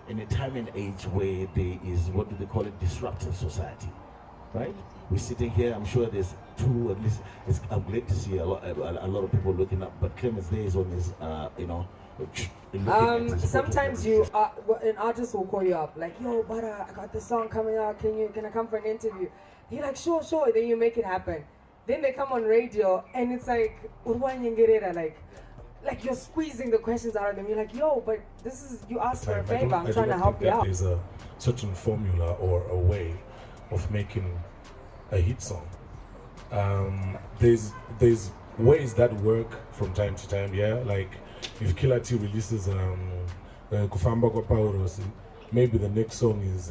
in a time and age where there is, what do they call it, disruptive society, right? We're sitting here, I'm sure there's two, at least, I'm glad to see a lot of people looking up, but Clemens there is on his, sometimes an artist will call you up, like, yo, Butter, I got this song coming out, can I come for an interview? You're like, sure, then you make it happen. Then they come on radio, and it's like, like you're squeezing the questions out of them. You're like, yo, but this is, you asked for a favor, I'm trying to help you out. There's a certain formula or a way of making a hit song. There's ways that work from time to time, yeah? Like, if Killer T releases Kufamba Kwa Pauros, maybe the next song is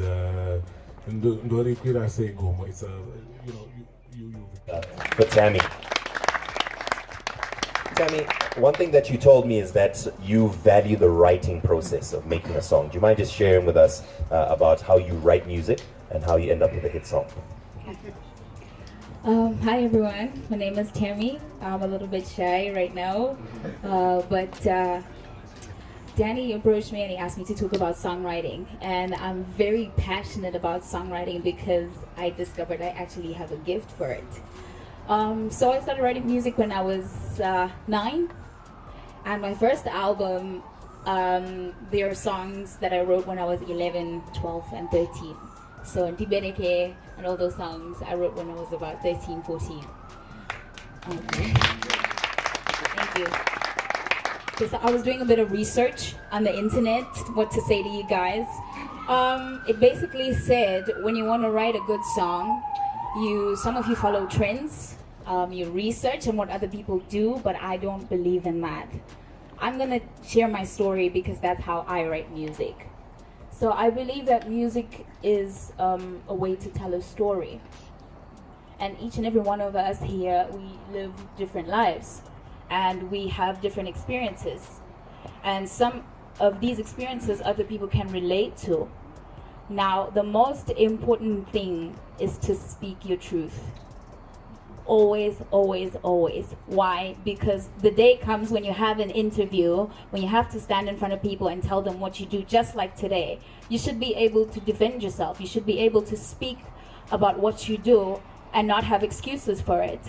Ndori Kwira Say Goma. It's you. But Tamy, one thing that you told me is that you value the writing process of making a song. Do you mind just sharing with us about how you write music and how you end up with a hit song? Hi everyone, my name is Tamy. I'm a little bit shy right now, but Danny approached me and he asked me to talk about songwriting, and I'm very passionate about songwriting because I discovered I actually have a gift for it. So I started writing music when I was 9, and my first album, there are songs that I wrote when I was 11, 12 and 13. So Ndibereke and all those songs I wrote when I was about 13, 14. Thank you. So I was doing a bit of research on the internet, what to say to you guys. It basically said when you want to write a good song, some of you follow trends, you research on what other people do, but I don't believe in that. I'm gonna share my story because that's how I write music. So I believe that music is a way to tell a story. And each and every one of us here, we live different lives and we have different experiences. And some of these experiences other people can relate to. Now, the most important thing is to speak your truth. Always, always, always. Why? Because the day comes when you have an interview, when you have to stand in front of people and tell them what you do, just like today. You should be able to defend yourself. You should be able to speak about what you do and not have excuses for it.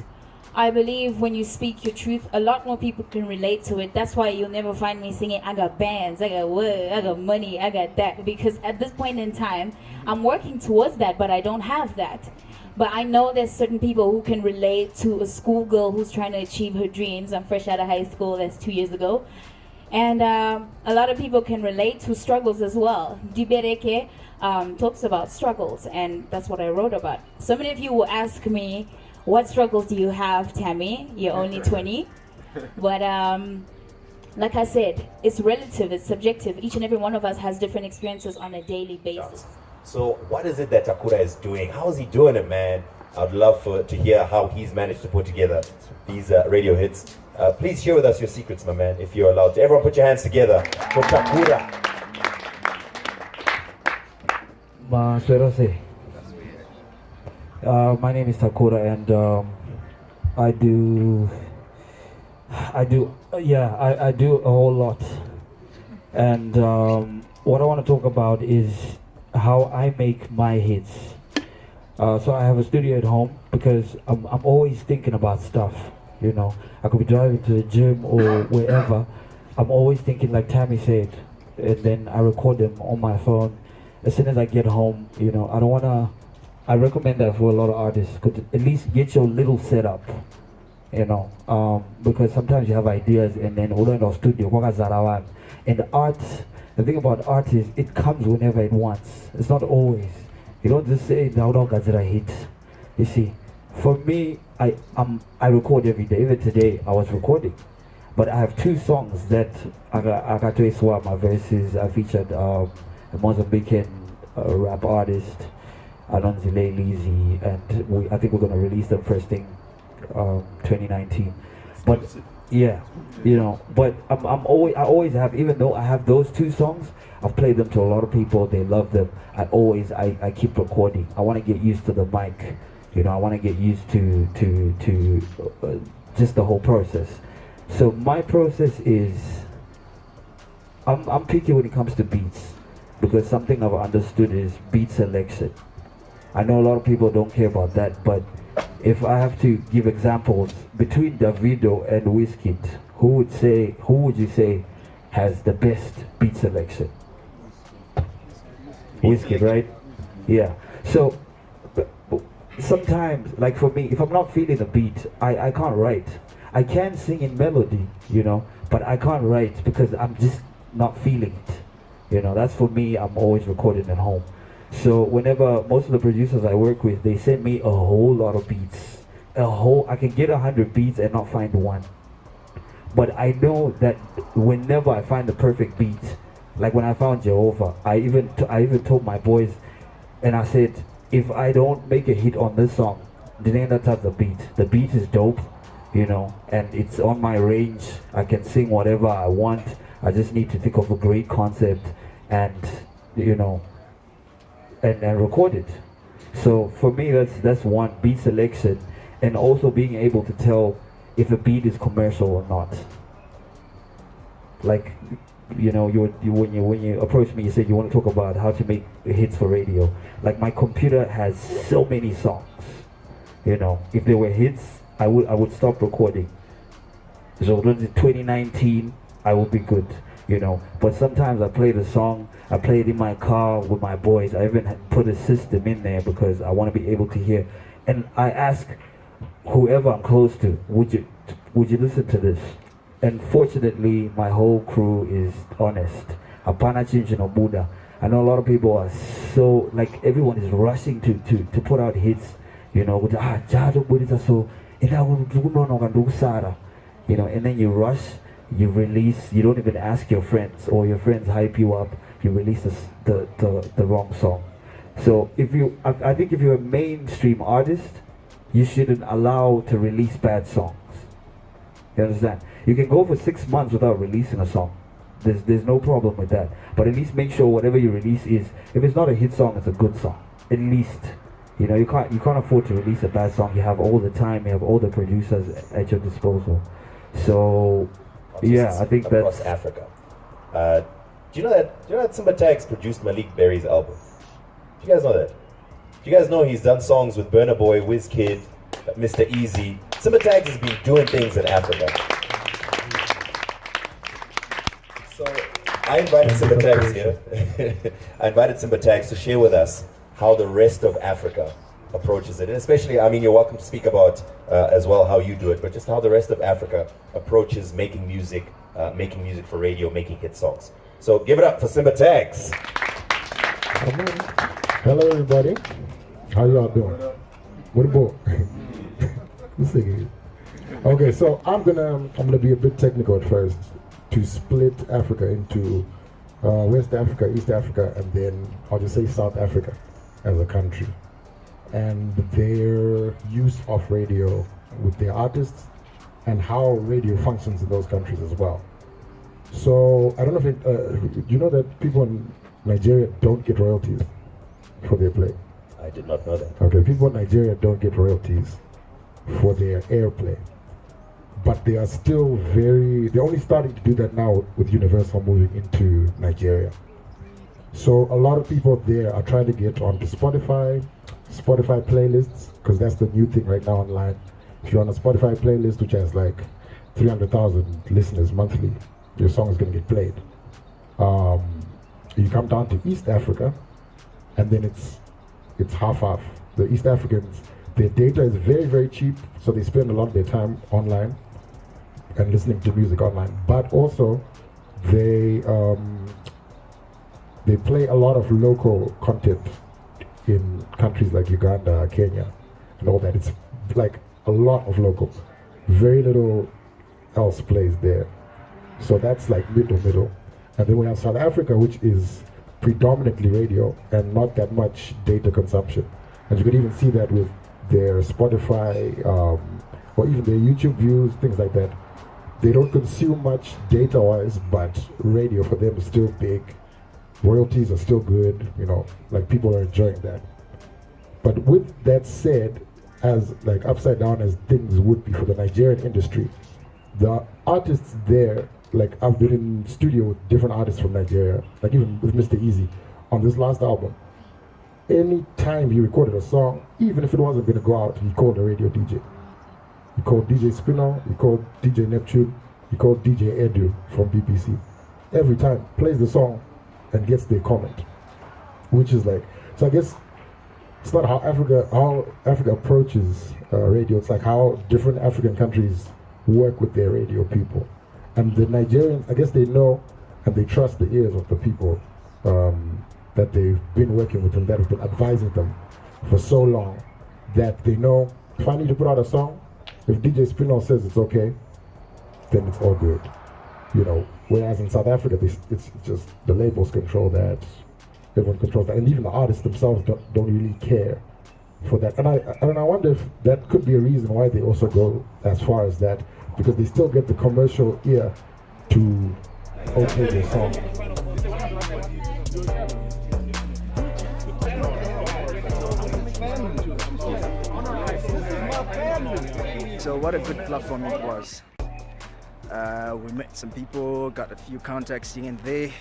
I believe when you speak your truth, a lot more people can relate to it. That's why you'll never find me singing, I got bands, I got wood, I got money, I got that. Because at this point in time, I'm working towards that, but I don't have that. But I know there's certain people who can relate to a schoolgirl who's trying to achieve her dreams. I'm fresh out of high school, that's 2 years ago. And a lot of people can relate to struggles as well. Dibereke talks about struggles, and that's what I wrote about. So many of you will ask me, what struggles do you have, Tamy? You're only 20. But like I said, it's relative, it's subjective. Each and every one of us has different experiences on a daily basis. So what is it that Takura is doing? How is he doing it, man? I'd love to hear how he's managed to put together these radio hits. Please share with us your secrets, my man, if you're allowed to. Everyone put your hands together for Takura. My name is Takura, and I do a whole lot. And what I want to talk about is how I make my hits. So I have a studio at home because I'm always thinking about stuff, you know. I could be driving to the gym or wherever. I'm always thinking, like Tamy said, and then I record them on my phone. As soon as I get home, you know, I recommend that for a lot of artists. Could at least get your little setup, you know, because sometimes you have ideas and then in the studio, and the thing about art is it comes whenever it wants. It's not always. You don't just say I hit. You see, for me, I record every day. Even today, I was recording, but I have 2 songs that I got to swap my verses. I featured a Mozambican rap artist, Alonzile Lizzy, and I think we're gonna release them first thing 2019. But yeah, you know, but I always have, even though I have those 2 songs, I've played them to a lot of people. They love them. I keep recording. I want to get used to the mic, you know. I want to get used to just the whole process. So my process is I'm picky when it comes to beats. because something I've understood is beat selection. I know a lot of people don't care about that, but if I have to give examples between Davido and Wizkid, who would you say has the best beat selection? Wizkid, right? Yeah. So sometimes, like for me, if I'm not feeling a beat, I can't write. I can sing in melody, but I can't write because I'm just not feeling it. That's for me. I'm always recording at home. So whenever most of the producers I work with, they send me a whole lot of beats. I can get 100 beats and not find one. But I know that whenever I find the perfect beat, like when I found Jehovah, I even told my boys, and I said, if I don't make a hit on this song, then that's the beat. The beat is dope, and it's on my range. I can sing whatever I want. I just need to think of a great concept and and record it. So for me, that's one, beat selection, and also being able to tell if a beat is commercial or not. Like, when you approach me, you said you want to talk about how to make hits for radio. Like, my computer has so many songs. If they were hits, I would stop recording. So in 2019, I will be good. But sometimes I play the song, I play it in my car with my boys. I even put a system in there because I want to be able to hear. And I ask whoever I'm close to, would you listen to this? And fortunately, my whole crew is honest. Hapana chinji no muda. I know a lot of people are so, like, everyone is rushing to put out hits, with jado budita so and then you rush, you release, you don't even ask your friends, or your friends hype you up, you release the wrong song. So I think if you're a mainstream artist, you shouldn't allow to release bad songs. You understand? You can go for 6 months without releasing a song. There's no problem with that. But at least make sure whatever you release is, if it's not a hit song, it's a good song. At least, you can't afford to release a bad song. You have all the time, you have all the producers at your disposal. So, yeah, I think across that's Africa. Do you know that Simba Tags produced Malik Berry's album? Do you guys know that? Do you guys know he's done songs with Burna Boy, Wizkid, Mr. Easy? Simba Tags has been doing things in Africa. So I invited Simba Tags here. I invited Simba Tags to share with us how the rest of Africa approaches it, and especially, you're welcome to speak about as well how you do it, but just how the rest of Africa approaches making music for radio, making hit songs. So give it up for Simba Tags. Hello everybody, how y'all doing? What about? Okay, so I'm gonna be a bit technical at first to split Africa into West Africa, East Africa, and then I'll just say South Africa as a country, and their use of radio with their artists and how radio functions in those countries as well. So I don't know if you know that people in Nigeria don't get royalties for their play. I did not know that. Okay, people in Nigeria don't get royalties for their airplay, but they are still they're only starting to do that now with Universal moving into Nigeria. So a lot of people there are trying to get onto Spotify playlists, because that's the new thing right now online. If you're on a Spotify playlist which has like 300,000 listeners monthly, your song is going to get played. You come down to East Africa, and then it's half. The East Africans, their data is very, very cheap, so they spend a lot of their time online and listening to music online. But also, they play a lot of local content in countries like Uganda, Kenya, and all that. It's like a lot of local. Very little else plays there. So that's like middle. And then we have South Africa, which is predominantly radio and not that much data consumption. And you could even see that with their Spotify or even their YouTube views, things like that. They don't consume much data-wise, but radio for them is still big. Royalties are still good, like people are enjoying that. But with that said, as like upside down as things would be for the Nigerian industry, the artists there, like I've been in studio with different artists from Nigeria, like even with Mr. Easy, on this last album, any time he recorded a song, even if it wasn't going to go out, he called a radio DJ. He called DJ Spinall, he called DJ Neptune, he called DJ Edu from BBC. Every time, plays the song and gets their comment, which is like, so I guess it's not how Africa approaches radio. It's like how different African countries work with their radio people. And the Nigerians, I guess they know and they trust the ears of the people that they've been working with and that have been advising them for so long, that they know if I need to put out a song, if DJ Spinall says it's okay, then it's all good. You know, whereas in South Africa, it's just the labels control that, everyone controls that, and even the artists themselves don't really care for that. And I wonder if that could be a reason why they also go as far as that, because they still get the commercial ear to okay their song. So what a good platform it was. We met some people, got a few contacts here and there.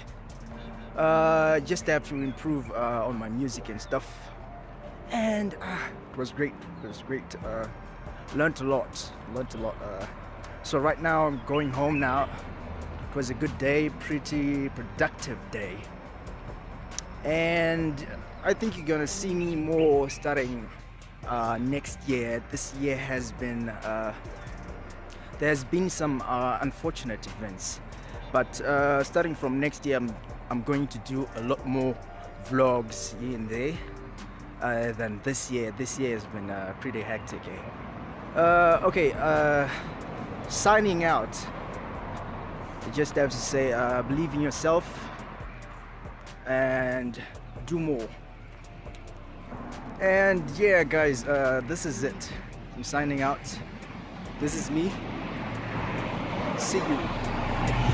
Just have to improve on my music and stuff. And it was great. It was great. Learned a lot. So right now I'm going home now. It was a good day, pretty productive day. And I think you're gonna see me more starting next year. This year has been there's been some unfortunate events, but starting from next year I'm going to do a lot more vlogs here and there than this year. This year has been pretty hectic. Okay, signing out. I just have to say believe in yourself and do more. And yeah guys, this is it. I'm signing out. This is me. See you.